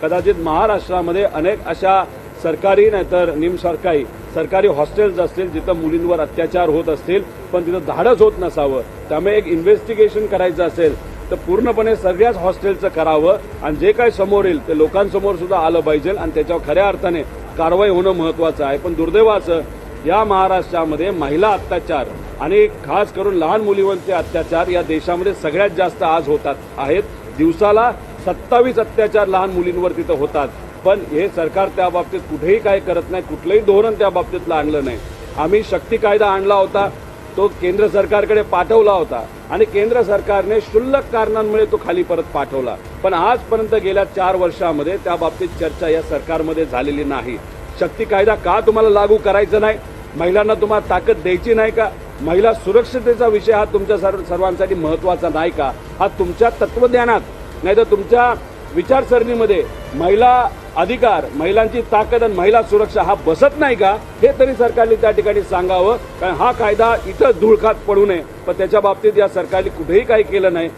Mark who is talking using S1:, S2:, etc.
S1: कदाचित महाराष्ट्रामध्ये अनेक अशा सरकारी नाहीतर सरकारी हॉस्टेल्स असतील जिथं मुलींवर अत्याचार होत असतील, पण तिथं धाडस होत नसावं. त्यामुळे एक इन्व्हेस्टिगेशन करायचं असेल तर पूर्णपणे सगळ्याच हॉस्टेलचं करावं आणि जे काही समोर येईल ते लोकांसमोर सुद्धा आलं पाहिजे आणि त्याच्यावर खऱ्या अर्थाने कारवाई होणं महत्त्वाचं आहे. पण दुर्दैवाचं या महाराष्ट्रामध्ये महिला अत्याचार आणि खास करून लहान मुलींवरचे अत्याचार या देशामध्ये सगळ्यात जास्त आज होतात आहेत. दिवसाला 27 अत्याचार लहान मुलींवर तिथं होतात. पण हे सरकार त्या बाबतीत कुठेही काय करत नाही, कुठलंही धोरण त्या बाबतीतलं आणलं नाही. आम्ही शक्ती कायदा आणला होता, तो केंद्र सरकारकडे पाठवला होता आणि केंद्र सरकारने क्षुल्लक कारणांमुळे तो खाली परत पाठवला. पण आजपर्यंत गेल्या 4 वर्षामध्ये त्या बाबतीत चर्चा या सरकारमध्ये झालेली नाही. शक्ती कायदा का तुम्हाला लागू करायचा नाही? महिलांना तुम्हाला ताकद द्यायची नाही का? महिला सुरक्षिततेचा विषय हा तुमच्या सर्वांसाठी महत्त्वाचा नाही का? हा तुमच्या तत्वज्ञानात नाही तर तुमच्या विचारसरणीमध्ये महिला अधिकार, महिलांची ताकद आणि महिला सुरक्षा हा बसत नाही का? हे तरी सरकारने त्या ठिकाणी सांगावं. कारण हा कायदा इथं धुळखात पडू नये, पण त्याच्या बाबतीत या सरकारने कुठेही काही केलं नाही.